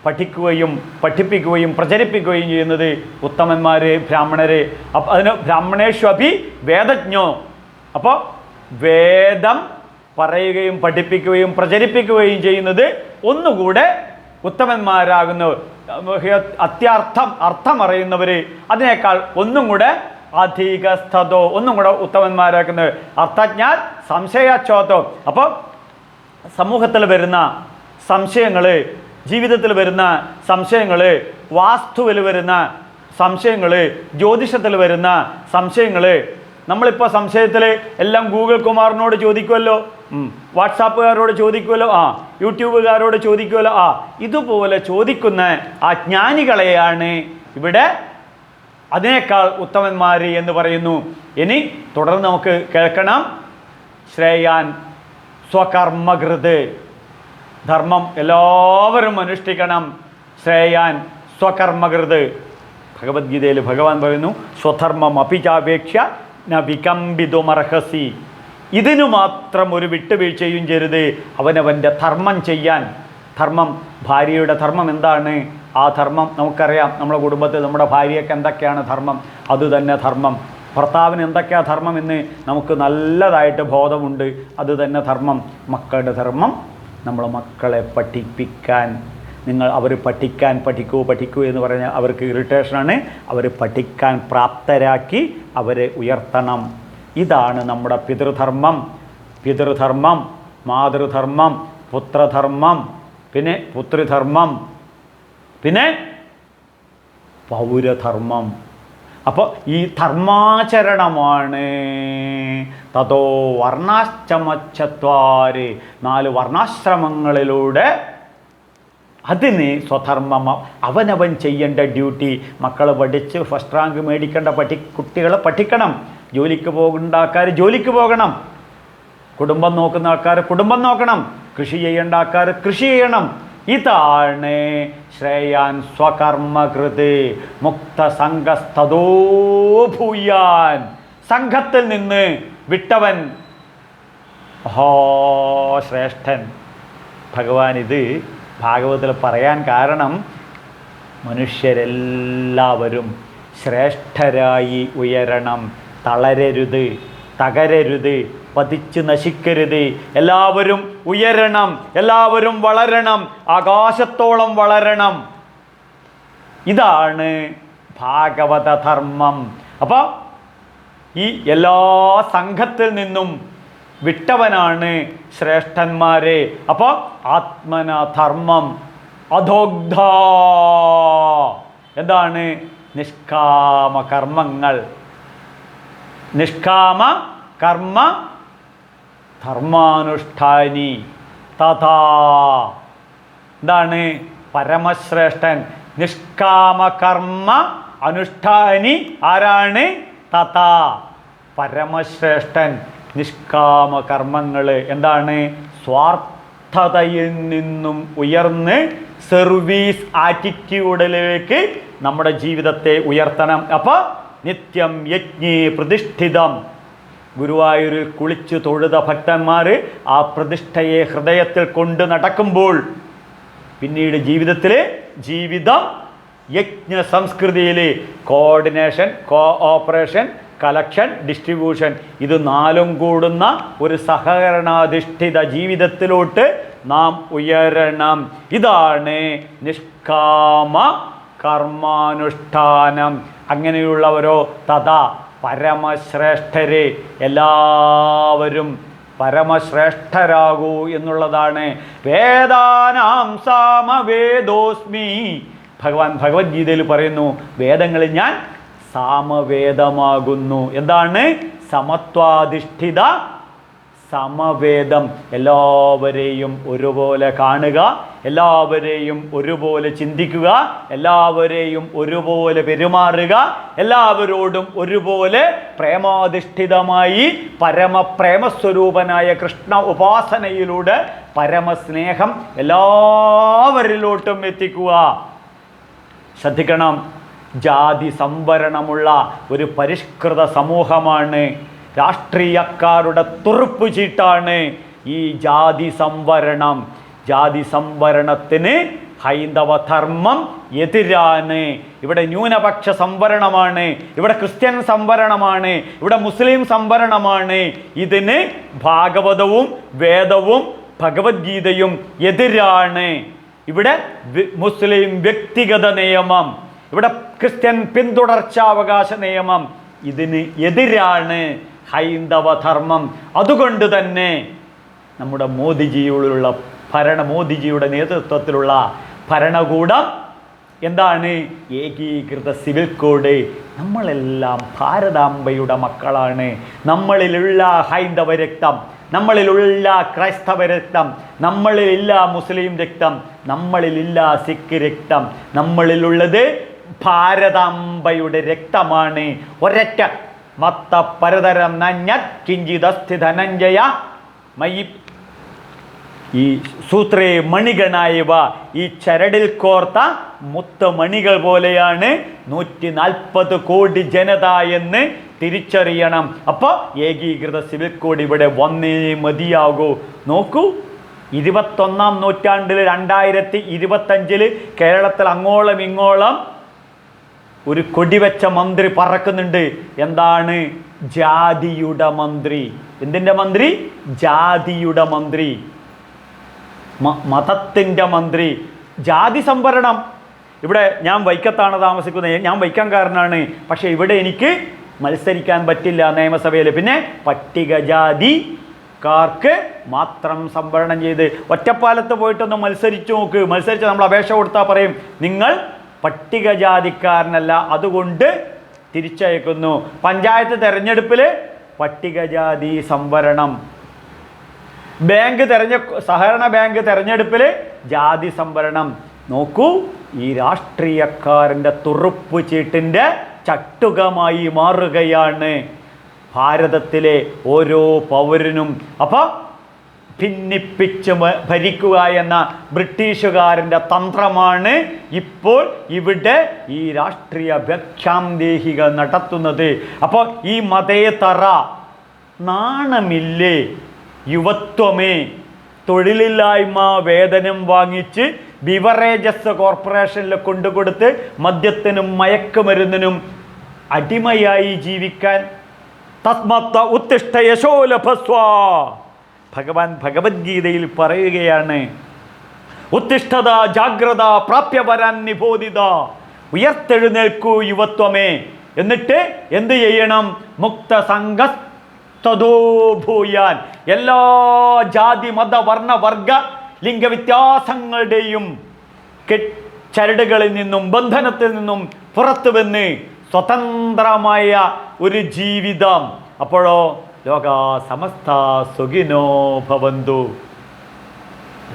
A: പഠിക്കുകയും പഠിപ്പിക്കുകയും പ്രചരിപ്പിക്കുകയും ചെയ്യുന്നത് ഉത്തമന്മാർ, ബ്രാഹ്മണർ. അപ്പം അതിന് ബ്രാഹ്മണേഷ്വപി വേദജ്ഞോ. അപ്പോൾ വേദം പറയുകയും പഠിപ്പിക്കുകയും പ്രചരിപ്പിക്കുകയും ചെയ്യുന്നത് ഒന്നുകൂടെ ഉത്തമന്മാരാകുന്നു. അർത്ഥം അറിയുന്നവർ അതിനേക്കാൾ ഒന്നും കൂടെ അധികസ്ഥതോ, ഒന്നും കൂടെ ഉത്തമന്മാരാക്കുന്നത്. അർത്ഥജ്ഞാൻ സംശയച്ചോത്തോ. അപ്പോൾ സമൂഹത്തിൽ വരുന്ന സംശയങ്ങൾ, ജീവിതത്തിൽ വരുന്ന സംശയങ്ങൾ, വാസ്തുവിൽ വരുന്ന സംശയങ്ങൾ, ജ്യോതിഷത്തിൽ വരുന്ന സംശയങ്ങൾ, നമ്മളിപ്പോൾ സംശയത്തിൽ എല്ലാം ഗൂഗിൾ കുമാറിനോട് ചോദിക്കുമല്ലോ, വാട്സാപ്പുകാരോട് ചോദിക്കുമല്ലോ, യൂട്യൂബുകാരോട് ചോദിക്കുമല്ലോ. ഇതുപോലെ ചോദിക്കുന്ന ആ ജ്ഞാനികളെയാണ് ഇവിടെ അതിനേക്കാൾ ഉത്തമന്മാർ എന്ന് പറയുന്നു. ഇനി തുടർന്ന് നമുക്ക് കേൾക്കണം. ശ്രേയാൻ സ്വകർമ്മകൃത്. ധർമ്മം എല്ലാവരും അനുഷ്ഠിക്കണം. ശ്രേയാൻ സ്വകർമ്മകൃത്. ഭഗവത്ഗീതയിൽ ഭഗവാൻ പറയുന്നു, സ്വധർമ്മം അപിചാപേക്ഷ ന വികമ്പിതുമർഹസി. ഇതിനു മാത്രം ഒരു വിട്ടുവീഴ്ചയും ചെയ്യരുത്. അവനവൻ്റെ ധർമ്മം ചെയ്യാൻ. ധർമ്മം, ഭാര്യയുടെ ധർമ്മം എന്താണ്? ആ ധർമ്മം നമുക്കറിയാം. നമ്മുടെ കുടുംബത്തിൽ നമ്മുടെ ഭാര്യയ്ക്ക് എന്തൊക്കെയാണ് ധർമ്മം, അതുതന്നെ ധർമ്മം. ഭർത്താവിന് എന്തൊക്കെയാണ് ധർമ്മം എന്ന് നമുക്ക് നല്ലതായിട്ട് ബോധമുണ്ട്. അതുതന്നെ ധർമ്മം. മക്കളുടെ ധർമ്മം നമ്മൾ മക്കളെ പഠിപ്പിക്കാൻ. അവർ പഠിക്കൂ എന്ന് പറഞ്ഞാൽ അവർക്ക് ഇറിറ്റേഷനാണ്. അവർ പഠിക്കാൻ പ്രാപ്തരാക്കി അവരെ ഉയർത്തണം. ഇതാണ് നമ്മുടെ പിതൃധർമ്മം. പിതൃധർമ്മം, മാതൃധർമ്മം, പുത്രധർമ്മം, പിന്നെ പുത്രിധർമ്മം, പിന്നെ പൗരധർമ്മം. അപ്പോൾ ഈ ധർമാചരണമാണ് തതോ വർണ്ണാശ്രമച്ചത്വാര്. 4 വർണ്ണാശ്രമങ്ങളിലൂടെ അതിന് സ്വധർമ്മം, അവനവൻ ചെയ്യേണ്ട ഡ്യൂട്ടി. മക്കൾ പഠിച്ച് ഫസ്റ്റ് റാങ്ക് മേടിക്കേണ്ട കുട്ടികൾ പഠിക്കണം. ജോലിക്ക് പോകേണ്ട ആൾക്കാർ ജോലിക്ക് പോകണം. കുടുംബം നോക്കുന്ന ആൾക്കാർ കുടുംബം നോക്കണം. കൃഷി ചെയ്യേണ്ട ആൾക്കാർ കൃഷി ചെയ്യണം. ഇതാണ് ശ്രേയാൻ സ്വകർമ്മകൃത് മുക്തസംഘസ്തോ ഭൂയാൻ. സംഘത്തിൽ നിന്ന് വിട്ടവൻ ശ്രേഷ്ഠൻ. ഭഗവാൻ ഇത് ഭാഗവതത്തിൽ പറയാൻ കാരണം മനുഷ്യരെല്ലാവരും ശ്രേഷ്ഠരായി ഉയരണം. തളരരുത്, തകരരുത്, പതിച്ച് നശിക്കരുത്. എല്ലാവരും ഉയരണം, എല്ലാവരും വളരണം, ആകാശത്തോളം വളരണം. ഇതാണ് ഭാഗവത ധർമ്മം. അപ്പോൾ ഈ എല്ലാ സംഘത്തിൽ നിന്നും വിട്ടവനാണ് ശ്രേഷ്ഠന്മാരെ. അപ്പോൾ ആത്മന ധർമ്മം അധോഗ്ധ. എന്താണ്? നിഷ്കാമ കർമ്മങ്ങൾ. നിഷ്കാമ കർമ്മ ധർമാനുഷ്ഠാനി തഥാ. എന്താണ്? പരമശ്രേഷ്ഠൻ. നിഷ്കാമ കർമ്മ അനുഷ്ഠാനി ആരാണ്? തഥാ, പരമശ്രേഷ്ഠൻ. നിഷ്കാമ കർമ്മങ്ങൾ എന്താണ്? സ്വാർത്ഥതയിൽ നിന്നും ഉയർന്ന് സർവീസ് ആറ്റിറ്റ്യൂഡിലേക്ക് നമ്മുടെ ജീവിതത്തെ ഉയർത്തണം. അപ്പോൾ നിത്യം യജ്ഞേ പ്രതിഷ്ഠിതം. ഗുരുവായൂരിൽ കുളിച്ചു തൊഴുത ഭക്തന്മാർ ആ പ്രതിഷ്ഠയെ ഹൃദയത്തിൽ കൊണ്ട് നടക്കുമ്പോൾ പിന്നീട് ജീവിതം യജ്ഞ സംസ്കൃതിയിൽ കോർഡിനേഷൻ, കോഓപ്പറേഷൻ, കളക്ഷൻ, ഡിസ്ട്രിബ്യൂഷൻ, ഇത് 4 കൂടുന്ന ഒരു സഹകരണാധിഷ്ഠിത ജീവിതത്തിലോട്ട് നാം ഉയരണം. ഇതാണ് നിഷ്കാമ കർമാനുഷ്ഠാനം. അങ്ങനെയുള്ളവരോ തഥാ പരമശ്രേഷ്ഠരെ. എല്ലാവരും പരമശ്രേഷ്ഠരാകൂ എന്നുള്ളതാണ്. വേദാനാം സാമവേദോസ്മി, ഭഗവാൻ ഭഗവത്ഗീതയിൽ പറയുന്നു, വേദങ്ങളിൽ ഞാൻ സാമവേദമാകുന്നു. എന്താണ്? സമത്വാധിഷ്ഠിത സമവേദം. എല്ലാവരെയും ഒരുപോലെ കാണുക, എല്ലാവരെയും ഒരുപോലെ ചിന്തിക്കുക, എല്ലാവരെയും ഒരുപോലെ പെരുമാറുക, എല്ലാവരോടും ഒരുപോലെ പ്രേമാധിഷ്ഠിതമായി പരമപ്രേമസ്വരൂപനായ കൃഷ്ണ ഉപാസനയിലൂടെ പരമസ്നേഹം എല്ലാവരിലോട്ടും എത്തിക്കുക. ശ്രദ്ധിക്കണം, ജാതി സംവരണമുള്ള ഒരു പരിഷ്കൃത സമൂഹമാണ്, രാഷ്ട്രീയക്കാരുടെ തുറുപ്പ് ചീട്ടാണ് ഈ ജാതി സംവരണം. ജാതി സംവരണത്തിന് ഹൈന്ദവ ധർമ്മം എതിരാണ്. ഇവിടെ ന്യൂനപക്ഷ സംവരണമാണ്, ഇവിടെ ക്രിസ്ത്യൻ സംവരണമാണ്, ഇവിടെ മുസ്ലിം സംവരണമാണ്. ഇതിന് ഭാഗവതവും വേദവും ഭഗവത്ഗീതയും എതിരാണ്. ഇവിടെ മുസ്ലിം വ്യക്തിഗത നിയമം, ഇവിടെ ക്രിസ്ത്യൻ പിന്തുടർച്ചാവകാശ നിയമം, ഇതിന് എതിരാണ് ഹൈന്ദവ ധർമ്മം. അതുകൊണ്ട് തന്നെ നമ്മുടെ മോദിജിയുടെ നേതൃത്വത്തിലുള്ള ഭരണകൂടം എന്താണ്? ഏകീകൃത സിവിൽ കോഡ്. നമ്മളെല്ലാം ഭാരതാംബയുടെ മക്കളാണ്. നമ്മളിലുള്ള ഹൈന്ദവ രക്തം, നമ്മളിലുള്ള ക്രൈസ്തവ രക്തം, നമ്മളിലില്ല മുസ്ലിം രക്തം, നമ്മളിലില്ല സിഖ് രക്തം, നമ്മളിലുള്ളത് ഭാരതാംബയുടെ രക്തമാണ്. ഒരൊറ്റ മത്ത പരതരം നഞ്ഞത് കിഞ്ചിതസ്ഥി ധനഞ്ജയ മയി. ഈ സൂത്രേ മണിഗണായവ, ഈ ചരടിൽ കോർത്ത മുത്തമണികൾ പോലെയാണ് 140 കോടി ജനത എന്ന് തിരിച്ചറിയണം. അപ്പോൾ ഏകീകൃത സിവിൽ കോഡ് ഇവിടെ വന്നേ മതിയാകൂ. നോക്കൂ, 21ാം നൂറ്റാണ്ടിൽ 2025 കേരളത്തിൽ അങ്ങോളം ഇങ്ങോളം ഒരു കൊടിവെച്ച മന്ത്രി പറക്കുന്നുണ്ട്. എന്താണ്? ജാതിയുടെ മന്ത്രി. എന്തിൻ്റെ മന്ത്രി? ജാതിയുടെ മന്ത്രി, മതത്തിൻ്റെ മന്ത്രി. ജാതി സംവരണം. ഇവിടെ ഞാൻ വൈക്കത്താണ് താമസിക്കുന്നത്, ഞാൻ വൈക്കംകാരനാണ്. പക്ഷേ ഇവിടെ എനിക്ക് മത്സരിക്കാൻ പറ്റില്ല നിയമസഭയിൽ. പിന്നെ പട്ടികജാതിക്കാർക്ക് മാത്രം സംവരണം ചെയ്ത് ഒറ്റപ്പാലത്ത് പോയിട്ടൊന്ന് മത്സരിച്ചു നോക്ക്. മത്സരിച്ച് നമ്മൾ അപേക്ഷ കൊടുത്താൽ പറയും നിങ്ങൾ പട്ടികജാതിക്കാരനല്ല, അതുകൊണ്ട് തിരിച്ചയക്കുന്നു. പഞ്ചായത്ത് തെരഞ്ഞെടുപ്പിൽ പട്ടികജാതി സംവരണം, സഹകരണ ബാങ്ക് തെരഞ്ഞെടുപ്പിൽ ജാതി സംവരണം. നോക്കൂ, ഈ രാഷ്ട്രീയക്കാരൻ്റെ തുറുപ്പ് ചീട്ടിൻ്റെ ചട്ടുകമായി മാറുകയാണ് ഭാരതത്തിലെ ഓരോ പൗരനും. അപ്പോൾ ഭിന്നിപ്പിച്ച് ഭരിക്കുക എന്ന ബ്രിട്ടീഷുകാരൻ്റെ തന്ത്രമാണ് ഇപ്പോൾ ഇവിടെ ഈ രാഷ്ട്രീയ വ്യാഖ്യാന്തേഹികൾ നടത്തുന്നത്. അപ്പോൾ ഈ മതേതര നാണമില്ലേ? യുവത്വമേ, തൊഴിലില്ലായ്മ വേതനം വാങ്ങിച്ച് ബിവറേജസ് കോർപ്പറേഷനിൽ കൊണ്ടുകൊടുത്ത് മദ്യത്തിനും മയക്കുമരുന്നിനും അടിമയായി ജീവിക്കാൻ തസ്മത്ത ഉത്തിഷ്ഠ യശോലഭസ്വ. ഭഗവാൻ ഭഗവത്ഗീതയിൽ പറയുകയാണ്, ഉത്തിഷ്ഠത ജാഗ്രത പ്രാപ്യവരാൻ നിബോധിത. ഉയർത്തെഴുന്നേൽക്കൂ യുവത്വമേ. എന്നിട്ട് എന്ത് ചെയ്യണം? മുക്തസംഗസ്തദോഭൂയാൻ. എല്ലാ ജാതി മത വർണ്ണ വർഗ ലിംഗവ്യത്യാസങ്ങളുടെയും ചരടുകളിൽ നിന്നും ബന്ധനത്തിൽ നിന്നും പുറത്തു വന്ന് സ്വതന്ത്രമായ ഒരു ജീവിതം. അപ്പോഴോ ലോക സമസ്ത സുഖിനോ ഭവന്തു.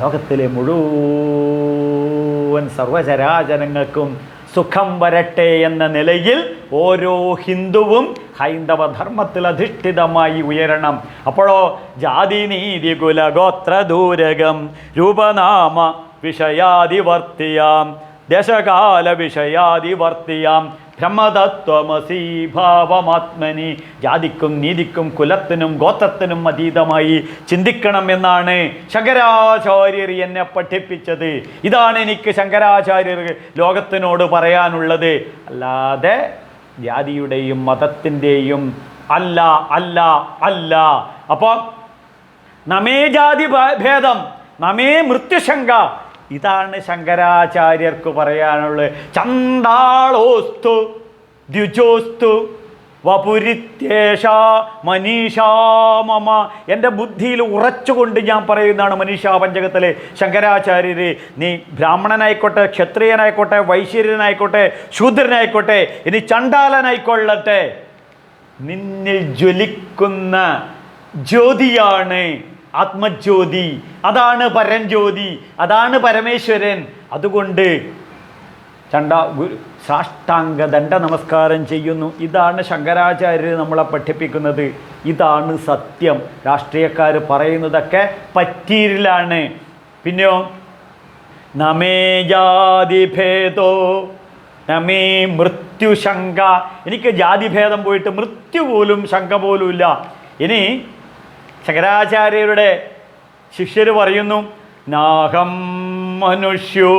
A: ലോകത്തിലെ മുഴുവൻ സർവചരാചരങ്ങൾക്കും സുഖം വരട്ടെ എന്ന നിലയിൽ ഓരോ ഹിന്ദുവും ഹൈന്ദവ ധർമ്മത്തിൽ അധിഷ്ഠിതമായി ഉയരണം. അപ്പോഴോ ജാതി നീതി കുല ഗോത്ര ദൂരകം രൂപനാമ വിഷയാദിവർത്തിയാം ദേശകാല വിഷയാദിവർത്തിയാം ബ്രഹ്മതത്വമസി ഭാവമാത്മനി. ജാതിക്കും നീതിക്കും കുലത്തിനും ഗോത്രത്തിനും അതീതമായി ചിന്തിക്കണം എന്നാണ് ശങ്കരാചാര്യർ എന്നെ പഠിപ്പിച്ചത്. ഇതാണ് എനിക്ക് ശങ്കരാചാര്യർ ലോകത്തിനോട് പറയാനുള്ളത്. അല്ലാതെ ജാതിയുടെയും മതത്തിൻ്റെയും അല്ല അല്ല അല്ല. അപ്പോൾ നമേ ജാതി ഭേദം നമേ മൃത്യുശങ്ക, ഇതാണ് ശങ്കരാചാര്യർക്ക് പറയാനുള്ളത്. ചണ്ടാളോസ്തു ദ്വിജോസ്തു വപുരിത്യേഷ മനീഷാ മമ. എൻ്റെ ബുദ്ധിയിൽ ഉറച്ചുകൊണ്ട് ഞാൻ പറയുന്നതാണ് മനീഷാ പഞ്ചകത്തിലെ ശങ്കരാചാര്യർ. നീ ബ്രാഹ്മണനായിക്കോട്ടെ, ക്ഷത്രിയനായിക്കോട്ടെ, വൈശ്യനായിക്കോട്ടെ, ശൂദ്രനായിക്കോട്ടെ, ഇനി ചണ്ടാലനായിക്കൊള്ളട്ടെ, നിന്നിൽ ജ്വലിക്കുന്ന ജ്യോതിയാണ് ആത്മജ്യോതി. അതാണ് പരഞ്ജ്യോതി, അതാണ് പരമേശ്വരൻ. അതുകൊണ്ട് സാഷ്ടാംഗ ദണ്ഡ നമസ്കാരം ചെയ്യുന്നു. ഇതാണ് ശങ്കരാചാര്യർ നമ്മളെ പഠിപ്പിക്കുന്നത്. ഇതാണ് സത്യം. രാഷ്ട്രീയക്കാർ പറയുന്നതൊക്കെ പറ്റീരിലാണ്. പിന്നെയോ നമേ ജാതിഭേദോ നമേ മൃത്യുശങ്ക. എനിക്ക് ജാതിഭേദം പോയിട്ട് മൃത്യു പോലും ശങ്ക പോലുമില്ല. ഇനി ശങ്കരാചാര്യരുടെ ശിഷ്യർ പറയുന്നു, നാഹം മനുഷ്യോ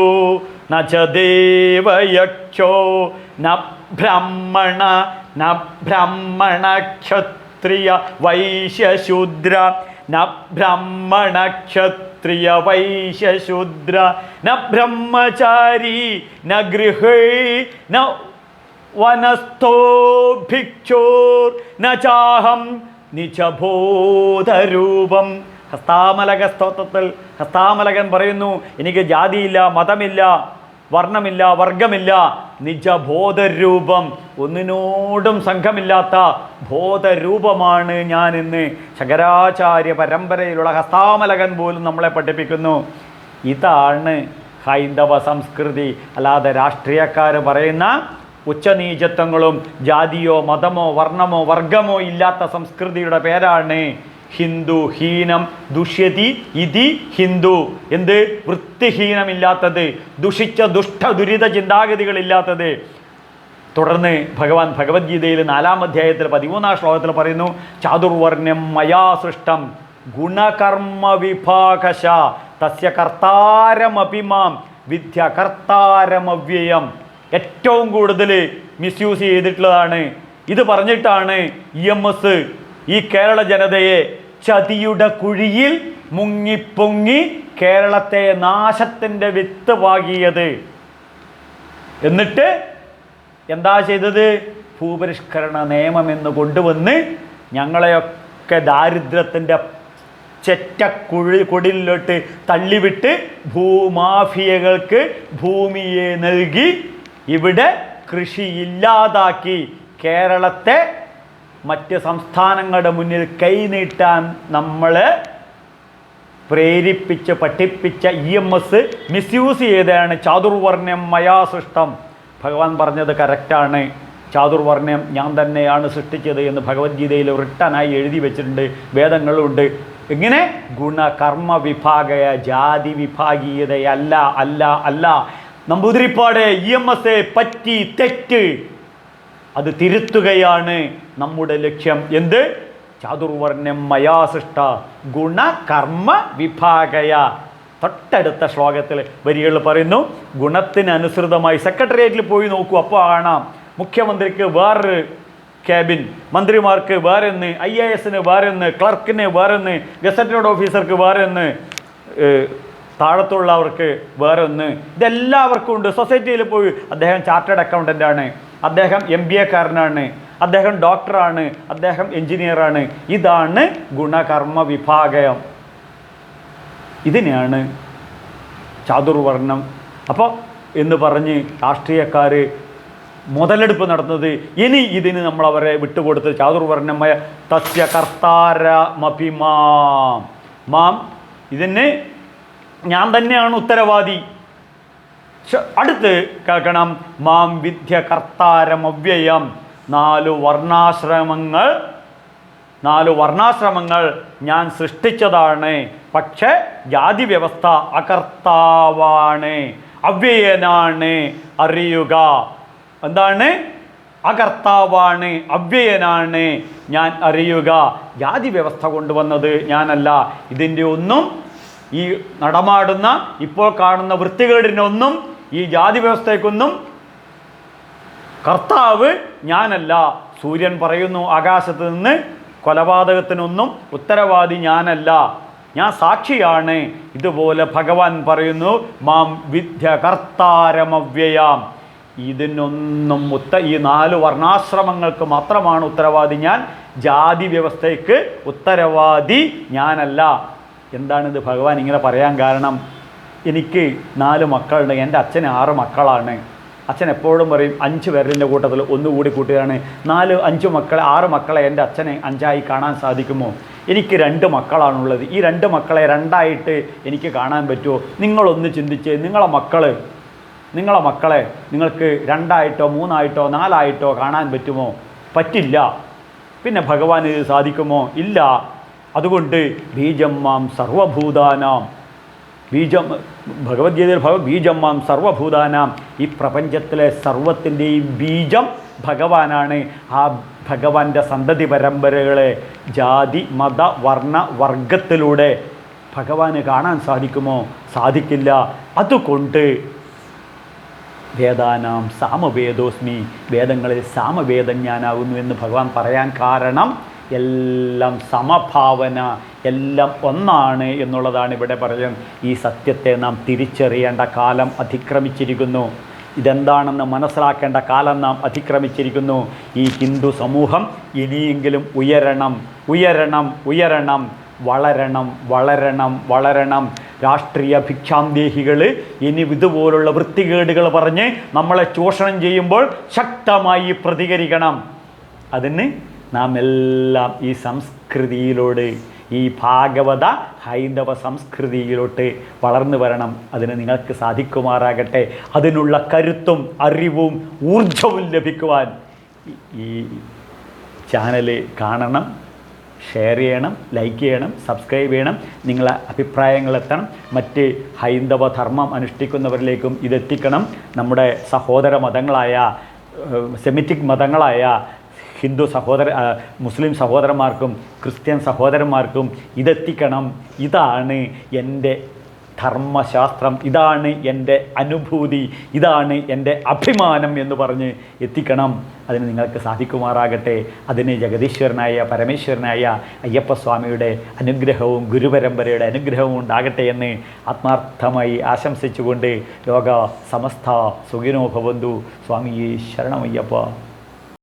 A: ന ച ദേവയക്ഷോ ന ബ്രാഹ്മണ ക്ഷത്രിയ വൈശ്യശൂദ്ര ന ബ്രാഹ്മണ ക്ഷത്രിയ വൈശ്യശൂദ്ര ന ബ്രഹ്മചാരി ന ഗൃഹേ ന വനസ്ഥോ ഭിക്ഷോർ ന ചാഹം നിജബോധരൂപം. ഹസ്താമലക സ്തോത്രത്തിൽ ഹസ്താമലകൻ പറയുന്നു, എനിക്ക് ജാതിയില്ല, മതമില്ല, വർണ്ണമില്ല, വർഗമില്ല, നിജബോധരൂപം, ഒന്നിനോടും സംഘമില്ലാത്ത ബോധരൂപമാണ് ഞാൻ എന്ന് ശങ്കരാചാര്യ പരമ്പരയിലുള്ള ഹസ്താമലകൻ പോലും നമ്മളെ പഠിപ്പിക്കുന്നു. ഇതാണ് ഹൈന്ദവ സംസ്കൃതി. അല്ലാതെ രാഷ്ട്രീയക്കാർ പറയുന്ന ഉച്ചനീചത്വങ്ങളും ജാതിയോ മതമോ വർണ്ണമോ വർഗമോ ഇല്ലാത്ത സംസ്കൃതിയുടെ പേരാണ് ഹിന്ദു. ഹീനം ദുഷ്യതി ഇതി ഹിന്ദു. എന്ത്? വൃത്തിഹീനമില്ലാത്തത്, ദുഷിച്ച ദുഷ്ട ദുരിത ചിന്താഗതികളില്ലാത്തത്. തുടർന്ന് ഭഗവാൻ ഭഗവത്ഗീതയിൽ 4-ാം അധ്യായത്തിൽ 13-ാം ശ്ലോകത്തിൽ പറയുന്നു, ചാതുർവർണ്ണ്യം മയാ സൃഷ്ടം ഗുണകർമ്മ വിഭാഗശ തസ്യ കർത്താരമപി മാം വിദ്യ കർത്താരമവ്യയം. ഏറ്റവും കൂടുതൽ മിസ്യൂസ് ചെയ്തിട്ടുള്ളതാണ്. ഇത് പറഞ്ഞിട്ടാണ് EMS ഈ കേരള ജനതയെ ചതിയുടെ കുഴിയിൽ മുങ്ങിപ്പൊങ്ങി കേരളത്തെ നാശത്തിൻ്റെ വിത്ത് പാകിയത്. എന്നിട്ട് എന്താ ചെയ്തത്? ഭൂപരിഷ്കരണ നിയമം കൊണ്ടുവന്ന് ഞങ്ങളെയൊക്കെ ദാരിദ്ര്യത്തിൻ്റെ കൊടിലോട്ട് തള്ളിവിട്ട് ഭൂമാഫിയകൾക്ക് ഭൂമിയെ നൽകി ഇവിടെ കൃഷി ഇല്ലാതാക്കി കേരളത്തെ മറ്റ് സംസ്ഥാനങ്ങളുടെ മുന്നിൽ കൈനീട്ടാൻ നമ്മളെ പ്രേരിപ്പിച്ച് പഠിപ്പിച്ച EMS മിസ്യൂസ് ചെയ്തതാണ് ചാതുർവർണ്ണ്യം മയാ സൃഷ്ടം. ഭഗവാൻ പറഞ്ഞത് കറക്റ്റാണ്. ചാതുർവർണ്ണ്യം ഞാൻ തന്നെയാണ് സൃഷ്ടിച്ചത് എന്ന് ഭഗവത്ഗീതയിൽ റിട്ടനായി എഴുതി വെച്ചിട്ടുണ്ട്, വേദങ്ങളുണ്ട്. എങ്ങനെ? ഗുണകർമ്മ വിഭാഗയ, ജാതി വിഭാഗീയതയല്ല. അല്ല അല്ല നമ്പൂതിരിപ്പാടെ EMS പറ്റി തെറ്റ് അത് തിരുത്തുകയാണ് നമ്മുടെ ലക്ഷ്യം. എന്ത്? ചാതുർവർണ്ണ്യം മയാ സൃഷ്ട ഗുണകർമ്മ വിഭാഗയ. തൊട്ടടുത്ത ശ്ലോകത്തിൽ വരികൾ പറയുന്നു, ഗുണത്തിനനുസൃതമായി. സെക്രട്ടേറിയറ്റിൽ പോയി നോക്കൂ, അപ്പോൾ കാണാം മുഖ്യമന്ത്രിക്ക് വേറൊരു ക്യാബിൻ, മന്ത്രിമാർക്ക് വേറൊന്ന്, IAS-ന് വേറൊന്ന്, ക്ലർക്കിന് വേറൊന്ന്, ഗസറ്റഡ് ഓഫീസർക്ക് വേറൊന്ന്, താഴത്തുള്ളവർക്ക് വേറൊന്ന്. ഇതെല്ലാവർക്കും ഉണ്ട്. സൊസൈറ്റിയിൽ പോയി അദ്ദേഹം ചാർട്ടേഡ് അക്കൗണ്ടൻ്റ് ആണ്, അദ്ദേഹം MBA-കാരനാണ്, അദ്ദേഹം ഡോക്ടറാണ്, അദ്ദേഹം എഞ്ചിനീയറാണ്. ഇതാണ് ഗുണകർമ്മ വിഭാഗം. ഇതിനെയാണ് ചാതുർവർണ്ണം അപ്പോൾ എന്ന് പറഞ്ഞ് രാഷ്ട്രീയക്കാർ മുതലെടുപ്പ് നടത്തുന്നത്. ഇനി ഇതിന് നമ്മൾ അവരെ വിട്ടുകൊടുത്ത് ചാതുർവർണ്ണമായ തസ്യ കർത്താരമഭിമാം മാം, ഇതിന് ഞാൻ തന്നെയാണ് ഉത്തരവാദി. അടുത്ത് കേൾക്കണം, മാം വിദ്യ കർത്താരമവ്യയം. 4 വർണ്ണാശ്രമങ്ങൾ ഞാൻ സൃഷ്ടിച്ചതാണ്. പക്ഷേ ജാതി വ്യവസ്ഥ അകർത്താവാണ്, അവ്യയനാണ്, അറിയുക. എന്താണ്? അകർത്താവാണ്, അവ്യയനാണ്, ഞാൻ അറിയുക. ജാതി വ്യവസ്ഥ കൊണ്ടുവന്നത് ഞാനല്ല. ഇതിൻ്റെ ഒന്നും, ഈ നടമാടുന്ന ഇപ്പോൾ കാണുന്ന വൃത്തികേടിനൊന്നും, ഈ ജാതി വ്യവസ്ഥയ്ക്കൊന്നും കർത്താവ് ഞാനല്ല. സൂര്യൻ പറയുന്നു ആകാശത്ത് നിന്ന്, കൊലപാതകത്തിനൊന്നും ഉത്തരവാദി ഞാനല്ല, ഞാൻ സാക്ഷിയാണ്. ഇതുപോലെ ഭഗവാൻ പറയുന്നു, മാം വിദ്യ കർത്താരമവ്യയാം. ഇതിനൊന്നും ഈ 4 വർണ്ണാശ്രമങ്ങൾക്ക് മാത്രമാണ് ഉത്തരവാദി ഞാൻ, ജാതി വ്യവസ്ഥയ്ക്ക് ഉത്തരവാദി ഞാനല്ല. എന്താണിത് ഭഗവാൻ ഇങ്ങനെ പറയാൻ കാരണം? എനിക്ക് 4 മക്കളുണ്ട്, എൻ്റെ അച്ഛന് 6 മക്കളാണ്. അച്ഛൻ എപ്പോഴും പറയും 5 പേരുടെ കൂട്ടത്തിൽ ഒന്നുകൂടി കൂട്ടുകയാണ്. 6 മക്കളെ എൻ്റെ അച്ഛനെ 5ആയി കാണാൻ സാധിക്കുമോ? എനിക്ക് 2 മക്കളാണുള്ളത്. ഈ 2 മക്കളെ 2ആയിട്ട് എനിക്ക് കാണാൻ പറ്റുമോ? നിങ്ങളൊന്ന് ചിന്തിച്ച് നിങ്ങളെ മക്കളെ നിങ്ങൾക്ക് 2ആയിട്ടോ 3ആയിട്ടോ 4ആയിട്ടോ കാണാൻ പറ്റുമോ? പറ്റില്ല. പിന്നെ ഭഗവാന് ഇത് സാധിക്കുമോ? ഇല്ല. അതുകൊണ്ട് ബീജം മാം സർവഭൂതാനാം, ഭഗവത്ഗീതയിൽ ബീജം മാം സർവഭൂതാനാം, ഈ പ്രപഞ്ചത്തിലെ സർവത്തിൻ്റെയും ബീജം ഭഗവാനാണ്. ആ ഭഗവാന്റെ സന്തതി പരമ്പരകളെ ജാതി മത വർണ്ണ വർഗത്തിലൂടെ ഭഗവാന് കാണാൻ സാധിക്കുമോ? സാധിക്കില്ല. അതുകൊണ്ട് വേദാനാം സാമവേദോസ്മി, വേദങ്ങളിൽ സാമവേദം ഞാനാകുന്നു എന്ന് ഭഗവാൻ പറയാൻ കാരണം എല്ലാം സമഭാവന, എല്ലാം ഒന്നാണ് എന്നുള്ളതാണ് ഇവിടെ പറയുന്നത്. ഈ സത്യത്തെ നാം തിരിച്ചറിയേണ്ട കാലം അതിക്രമിച്ചിരിക്കുന്നു. ഇതെന്താണെന്ന് മനസ്സിലാക്കേണ്ട കാലം നാം അതിക്രമിച്ചിരിക്കുന്നു. ഈ ഹിന്ദു സമൂഹം ഇനിയെങ്കിലും ഉയരണം, ഉയരണം, ഉയരണം, വളരണം, വളരണം, വളരണം. രാഷ്ട്രീയ ഭിക്ഷാന്തേഹികൾ ഇനി ഇതുപോലുള്ള വൃത്തികേടുകൾ പറഞ്ഞ് നമ്മളെ ചൂഷണം ചെയ്യുമ്പോൾ ശക്തമായി പ്രതികരിക്കണം. അതിന് നാം എല്ലാം ഈ സംസ്കൃതിയിലോട്, ഈ ഭാഗവത ഹൈന്ദവ സംസ്കൃതിയിലോട്ട് വളർന്നു വരണം. അതിന് നിങ്ങൾക്ക് സാധിക്കുമാറാകട്ടെ. അതിനുള്ള കരുത്തും അറിവും ഊർജവും ലഭിക്കുവാൻ ഈ ചാനൽ കാണണം, ഷെയർ ചെയ്യണം, ലൈക്ക് ചെയ്യണം, സബ്സ്ക്രൈബ് ചെയ്യണം. നിങ്ങളെ അഭിപ്രായങ്ങൾ എത്തണം. മറ്റ് ഹൈന്ദവ ധർമ്മം അനുഷ്ഠിക്കുന്നവരിലേക്കും ഇതെത്തിക്കണം. നമ്മുടെ സഹോദര മതങ്ങളായ സെമിറ്റിക് മതങ്ങളായ മുസ്ലിം സഹോദരന്മാർക്കും ക്രിസ്ത്യൻ സഹോദരന്മാർക്കും ഇതെത്തിക്കണം. ഇതാണ് എൻ്റെ ധർമ്മശാസ്ത്രം, ഇതാണ് എൻ്റെ അനുഭൂതി, ഇതാണ് എൻ്റെ അഭിമാനം എന്ന് പറഞ്ഞ് എത്തിക്കണം. അതിന് നിങ്ങൾക്ക് സാധിക്കുമാറാകട്ടെ. അതിന് ജഗദീശ്വരനായ പരമേശ്വരനായ അയ്യപ്പസ്വാമിയുടെ അനുഗ്രഹവും ഗുരുപരമ്പരയുടെ അനുഗ്രഹവും ഉണ്ടാകട്ടെ എന്ന് ആത്മാർത്ഥമായി ആശംസിച്ചുകൊണ്ട് ലോക സമസ്ത സുഖിനോ ഭവന്തു. സ്വാമിയേ ശരണമയ്യപ്പ.